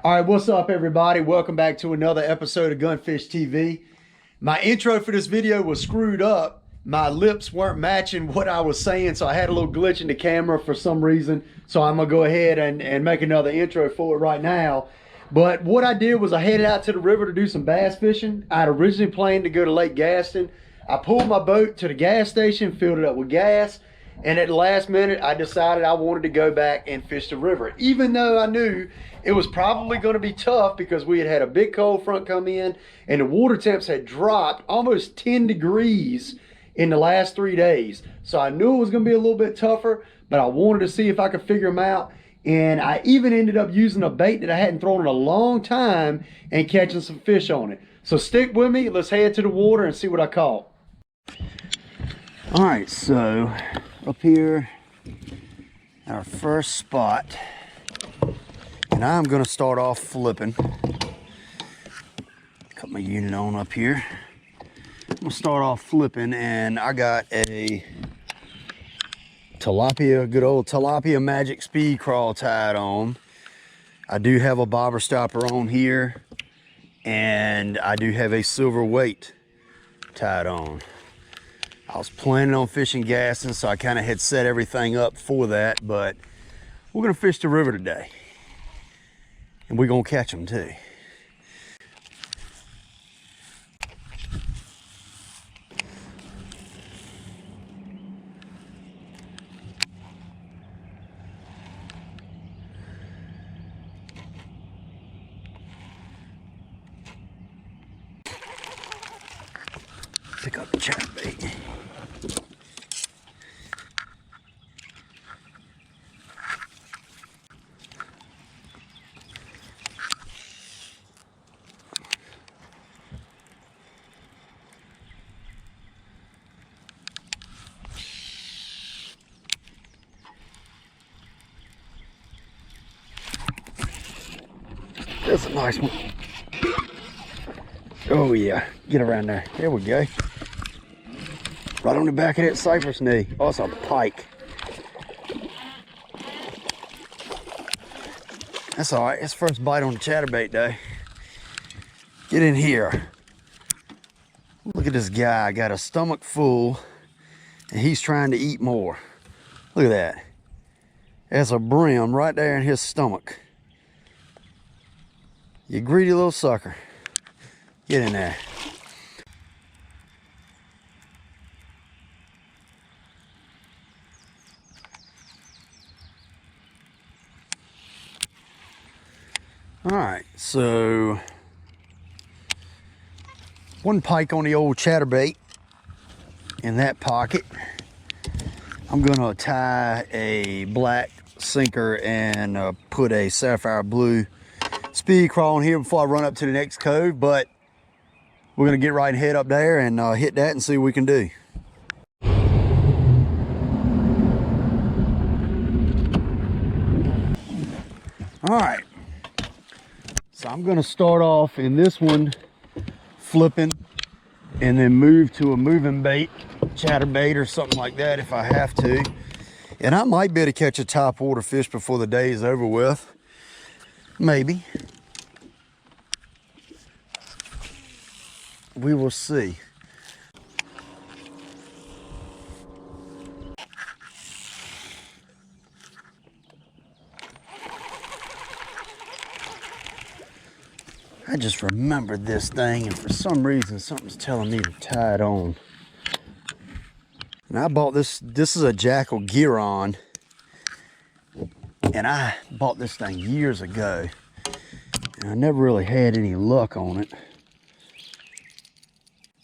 All right, what's up everybody? Welcome back to another episode of Gunfish TV. My intro for this video was screwed up. My lips weren't matching what I was saying, so I had a little glitch in the camera for some reason. So I'm gonna go ahead and make another intro for it right now. But what I did was I headed out to the river to do some bass fishing. I had originally planned to go to Lake Gaston. I pulled my boat to the gas station, filled it up with gas, and at the last minute, I decided I wanted to go back and fish the river, even though I knew it was probably going to be tough because we had had a big cold front come in and the water temps had dropped almost 10 degrees in the last 3 days. So I knew it was going to be a little bit tougher, but I wanted to see if I could figure them out. And I even ended up using a bait that I hadn't thrown in a long time and catching some fish on it. So stick with me. Let's head to the water and see what I caught. All right, so up here, our first spot, and I'm gonna start off flipping. Cut my unit on up here. I'm gonna start off flipping, and I got a tilapia, good old tilapia magic speed crawl tied on. I do have a bobber stopper on here, and I do have a silver weight tied on. I was planning on fishing Gaston, so I kind of had set everything up for that, but we're gonna fish the river today. And we're gonna catch them too. Pick up the chatbait. That's a nice one. Oh yeah, get around there. There we go. Right on the back of that cypress knee. Oh, it's a pike. That's all right. It's first bite on the chatterbait though. Get in here. Look at this guy. Got a stomach full and he's trying to eat more. Look at that. There's a brim right there in his stomach. You greedy little sucker. Get in there. All right, so one pike on the old chatterbait in that pocket. I'm gonna tie a black sinker and put a sapphire blue speed crawl in here before I run up to the next cove, but we're gonna get right ahead up there and hit that and see what we can do. All right, so I'm gonna start off in this one flipping and then move to a moving bait, chatterbait or something like that if I have to. And I might be able to catch a top water fish before the day is over with. Maybe. We will see. I just remembered this thing, and for some reason something's telling me to tie it on. And I bought this is a Jackal Gear-On, and I bought this thing years ago, and I never really had any luck on it,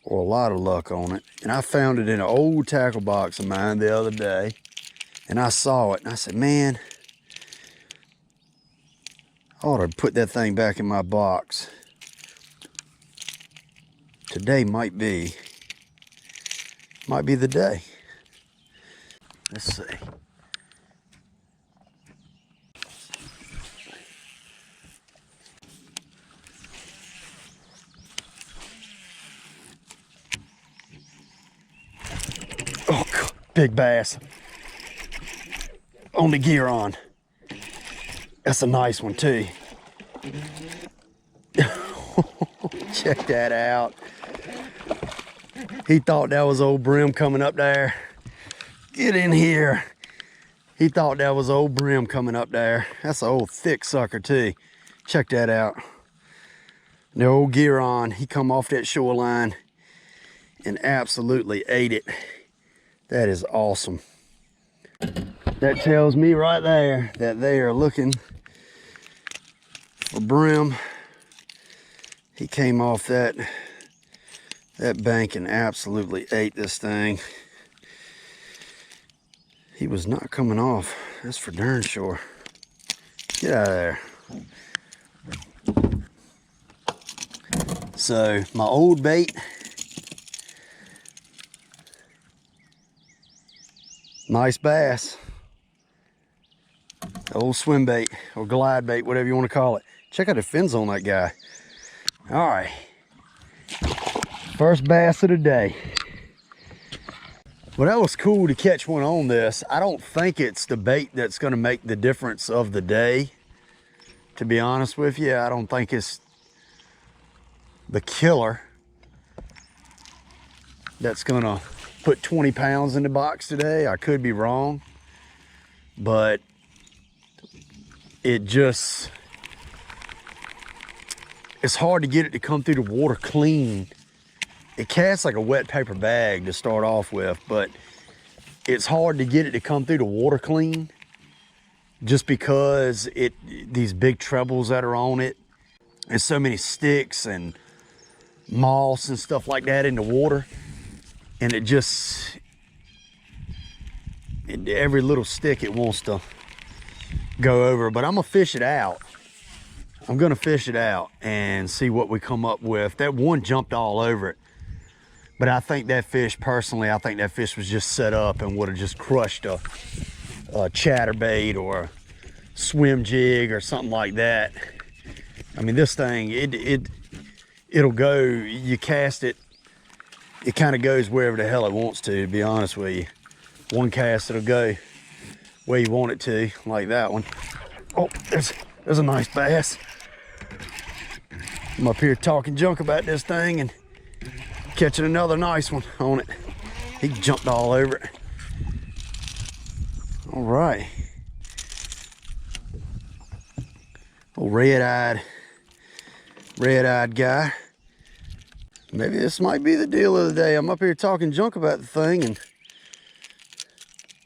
or a lot of luck on it. And I found it in an old tackle box of mine the other day, and I saw it and I said, man, I ought to put that thing back in my box. Today might be the day. Let's see. Oh, God, big bass on the Gear-On. That's a nice one too. Check that out. He thought that was old brim coming up there. Get in here. He thought that was old brim coming up there. That's an old thick sucker too. Check that out. The old gear on. He come off that shoreline and absolutely ate it. That is awesome. That tells me right there that they are looking for brim. He came off that bank and absolutely ate this thing. He was not coming off, that's for darn sure. Get out of there. So my old bait, nice bass. Old swim bait or glide bait, whatever you want to call it. Check out the fins on that guy. All right, first bass of the day. Well, that was cool to catch one on this. I don't think it's the bait that's gonna make the difference of the day, to be honest with you. I don't think it's the killer that's gonna put 20 pounds in the box today. I could be wrong, but it's hard to get it to come through the water clean. It casts like a wet paper bag to start off with, but it's hard to get it to come through the water clean just because these big trebles that are on it, and so many sticks and moss and stuff like that in the water, and every little stick it wants to go over. But I'm gonna fish it out. I'm gonna fish it out and see what we come up with. That one jumped all over it. But I think that fish, personally, I think that fish was just set up and would have just crushed a chatterbait or a swim jig or something like that. I mean, this thing, it'll go, you cast it, it kind of goes wherever the hell it wants to be honest with you. One cast, it'll go where you want it to, like that one. Oh, there's a nice bass. I'm up here talking junk about this thing and catching another nice one on it. He jumped all over it. All right. Old red-eyed guy. Maybe this might be the deal of the day. I'm up here talking junk about the thing and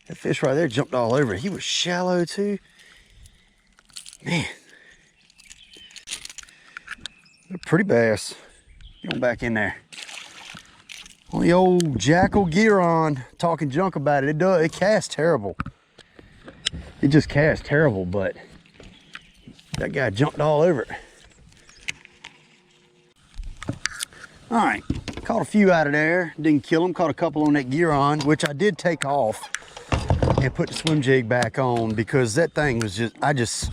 that fish right there jumped all over it. He was shallow too. Man. A pretty bass. Get on back in there. On the old jackal gear on, talking junk about it. It casts terrible. It just casts terrible, but that guy jumped all over it. All right, caught a few out of there. Didn't kill them, caught a couple on that gear on, which I did take off and put the swim jig back on because that thing was I just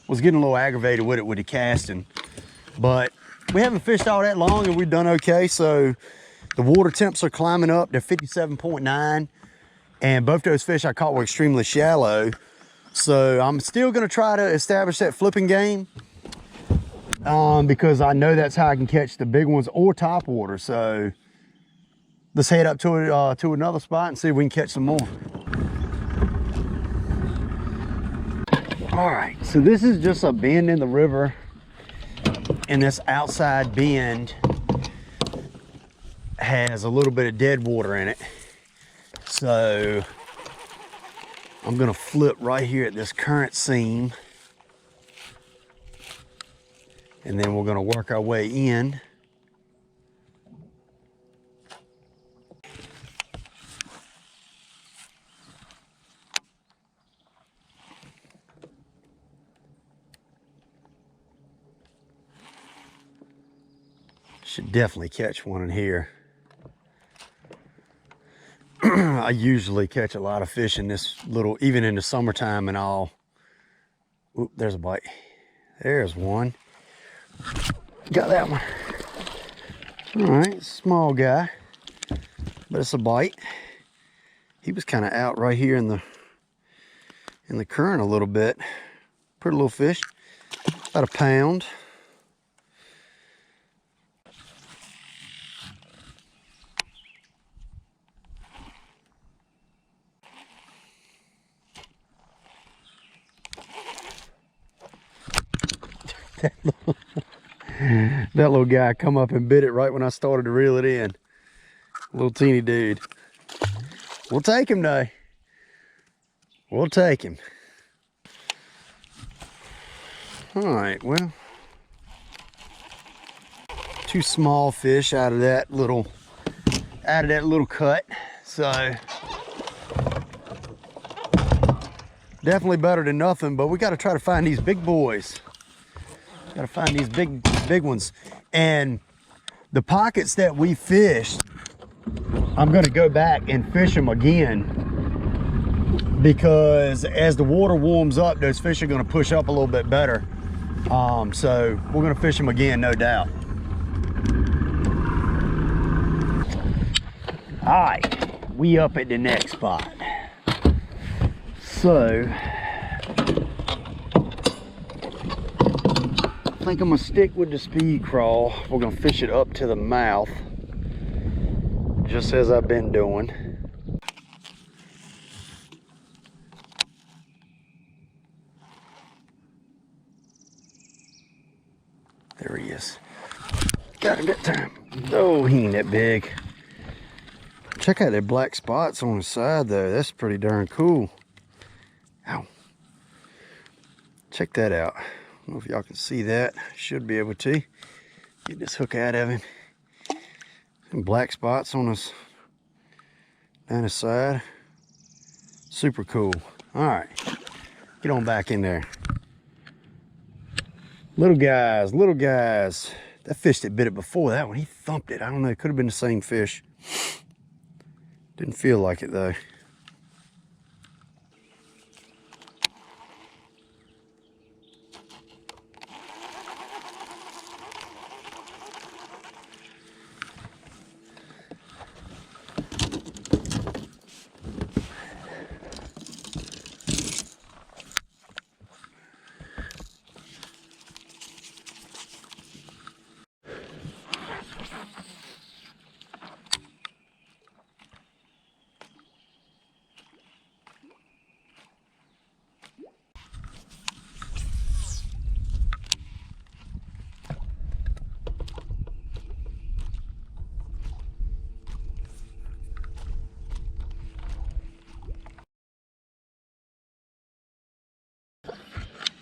was getting a little aggravated with it with the casting. But we haven't fished all that long and we've done okay, so the water temps are climbing up. They're 57.9, and both those fish I caught were extremely shallow. So I'm still gonna try to establish that flipping game because I know that's how I can catch the big ones or top water. So let's head up to another spot and see if we can catch some more. All right, so this is just a bend in the river, and this outside bend has a little bit of dead water in it. So I'm gonna flip right here at this current seam, and then we're gonna work our way in. Should definitely catch one in here. I usually catch a lot of fish in this little, even in the summertime and all. Oop, there's a bite. There's one. Got that one. All right, small guy, but it's a bite. He was kind of out right here in the current a little bit. Pretty little fish. About a pound. That little guy come up and bit it right when I started to reel it in. Little teeny dude. We'll take him though. We'll take him. All right, well, 2 small fish out of that little cut. So definitely better than nothing, but we got to try to find these big boys. Got to find these big ones. And the pockets that we fished, I'm going to go back and fish them again, because as the water warms up, those fish are going to push up a little bit better. So we're going to fish them again, no doubt. All right, we up at the next spot. So I think I'm gonna stick with the speed crawl. We're gonna fish it up to the mouth, just as I've been doing. There he is. Got a good time. Oh, he ain't that big. Check out the black spots on the side though. That's pretty darn cool. Ow. Check that out. I don't know if y'all can see that. Should be able to. Get this hook out of him. Some black spots on his down his side. Super cool. All right, get on back in there. Little guys, little guys. That fish that bit it before that one, he thumped it. I don't know, it could have been the same fish. Didn't feel like it though.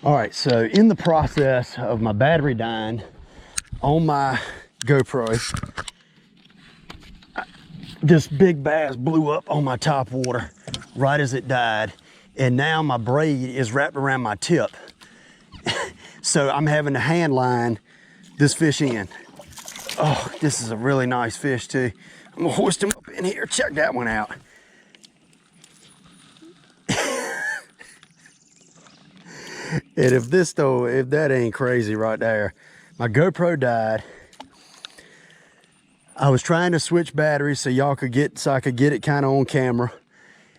All right, so in the process of my battery dying on my GoPro, this big bass blew up on my top water right as it died, and now my braid is wrapped around my tip. So I'm having to hand line this fish in. Oh, this is a really nice fish too. I'm gonna hoist him up in here. Check that one out. And if that ain't crazy right there. My GoPro died. I was trying to switch batteries so I could get it kind of on camera.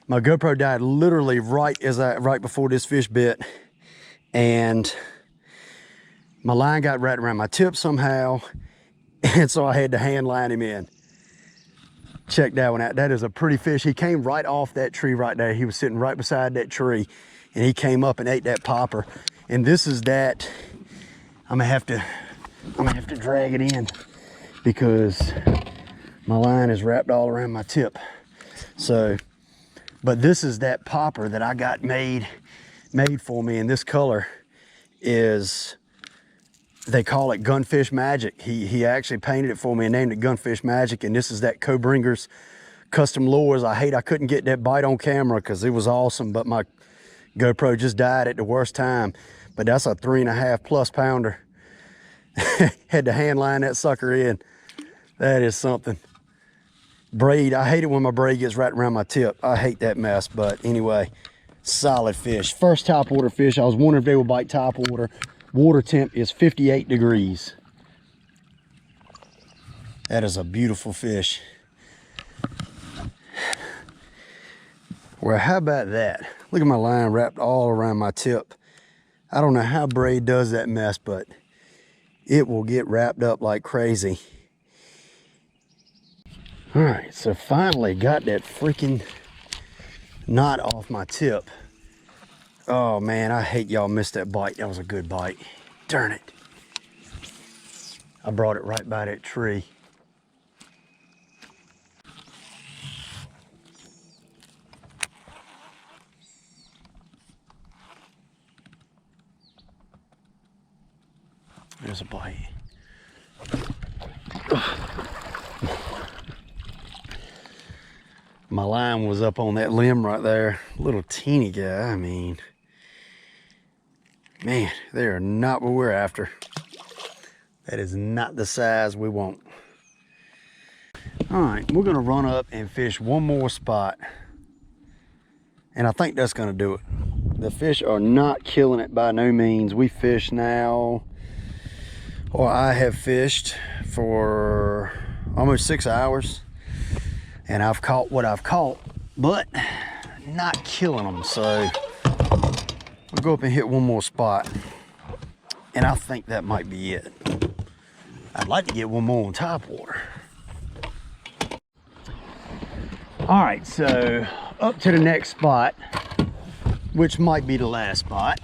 My GoPro died literally right before this fish bit, and my line got wrapped around my tip somehow, and so I had to hand line him in. Check that one out. That is a pretty fish. He came right off that tree right there. He was sitting right beside that tree, and he came up and ate that popper. And this is that. I'm gonna have to drag it in because my line is wrapped all around my tip. So, but this is that popper that I got made for me, and this color is, they call it Gunfish Magic. He actually painted it for me and named it Gunfish Magic, and this is that Co-Bringer's Custom Lures. I couldn't get that bite on camera because it was awesome, but my GoPro just died at the worst time. But that's a 3.5+ pounder. Had to hand line that sucker in. That is something. Braid, I hate it when my braid gets right around my tip. I hate that mess, but anyway, solid fish. First topwater fish. I was wondering if they would bite topwater. Water temp is 58 degrees. That is a beautiful fish. Well, how about that? Look at my line wrapped all around my tip. I don't know how braid does that mess, but it will get wrapped up like crazy. All right, so finally got that freaking knot off my tip. Oh man, I hate y'all missed that bite. That was a good bite. Darn it. I brought it right by that tree. There's a bite. My line was up on that limb right there. Little teeny guy, I mean. Man, they are not what we're after. That is not the size we want. All right, we're gonna run up and fish one more spot. And I think that's gonna do it. The fish are not killing it by no means. We fish now, or I have fished for almost 6 hours. And I've caught what I've caught, but not killing them. So we'll go up and hit one more spot. And I think that might be it. I'd like to get one more on top water. All right, so up to the next spot, which might be the last spot.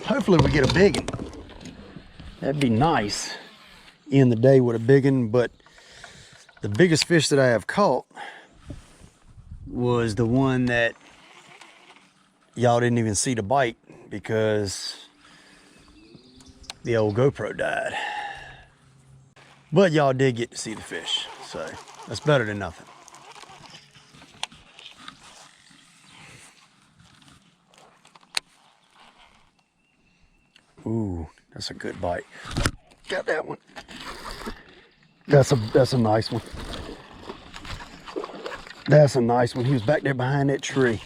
Hopefully we get a big one. That'd be nice. End the day with a big one, but the biggest fish that I have caught was the one that y'all didn't even see the bite because the old GoPro died. But y'all did get to see the fish, so that's better than nothing. Ooh, that's a good bite. Got that one. That's a nice one. That's a nice one. He was back there behind that tree.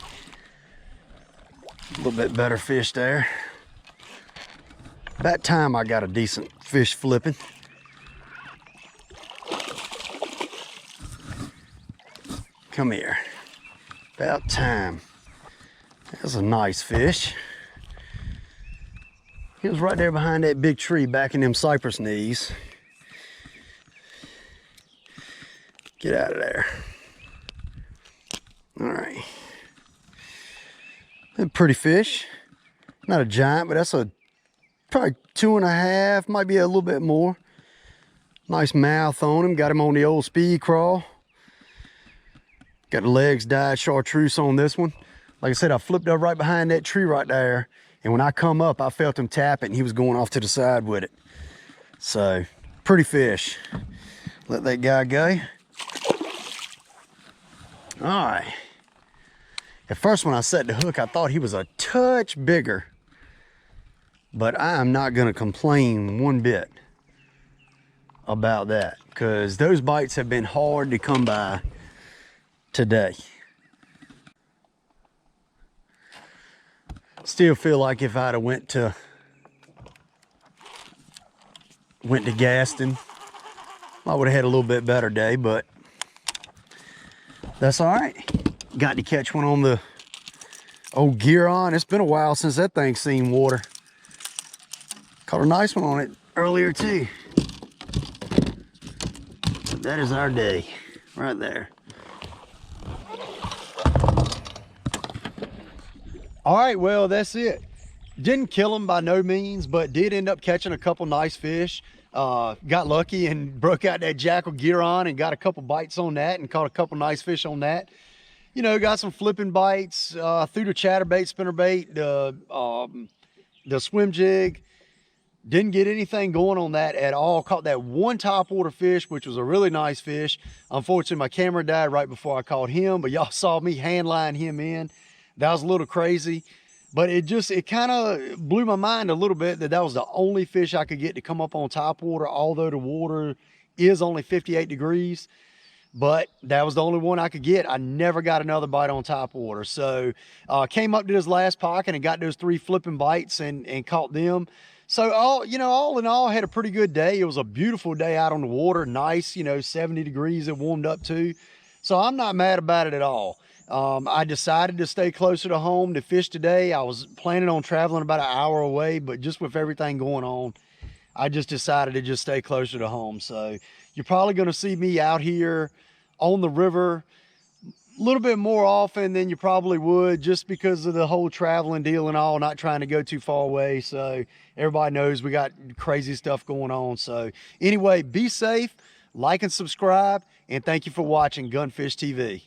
A little bit better fish there. About time I got a decent fish flipping. Come here. About time. That's a nice fish. He was right there behind that big tree back in them cypress knees. Get out of there. All right. A pretty fish. Not a giant, but that's a probably 2.5, might be a little bit more. Nice mouth on him. Got him on the old speed crawl. Got the legs dyed chartreuse on this one. Like I said, I flipped up right behind that tree right there. And when I come up, I felt him tap it and he was going off to the side with it. So, pretty fish. Let that guy go. All right. At first when I set the hook, I thought he was a touch bigger, but I am not gonna complain one bit about that because those bites have been hard to come by today. Still feel like if I'd have went to Gaston, I would have had a little bit better day, but that's all right. Got to catch one on the old gear on. It's been a while since that thing's seen water. Caught a nice one on it earlier too. But that is our day right there. All right, well, that's it. Didn't kill him by no means, but did end up catching a couple nice fish. Got lucky and broke out that jackal gear on and got a couple bites on that and caught a couple nice fish on that. You know, got some flipping bites through the chatterbait, spinnerbait, the swim jig. Didn't get anything going on that at all. Caught that one topwater fish, which was a really nice fish. Unfortunately, my camera died right before I caught him, but y'all saw me hand line him in. That was a little crazy, but it kind of blew my mind a little bit that was the only fish I could get to come up on topwater, although the water is only 58 degrees. But that was the only one I could get. I never got another bite on topwater. So came up to this last pocket and got those 3 flipping bites and caught them. So all in all, had a pretty good day. It was a beautiful day out on the water. Nice, 70 degrees it warmed up to. So I'm not mad about it at all. I decided to stay closer to home to fish today. I was planning on traveling about an hour away, but just with everything going on, I just decided to just stay closer to home. So you're probably going to see me out here on the river a little bit more often than you probably would, just because of the whole traveling deal and all, not trying to go too far away. So everybody knows we got crazy stuff going on. So anyway, be safe, like and subscribe, and thank you for watching Gunfish TV.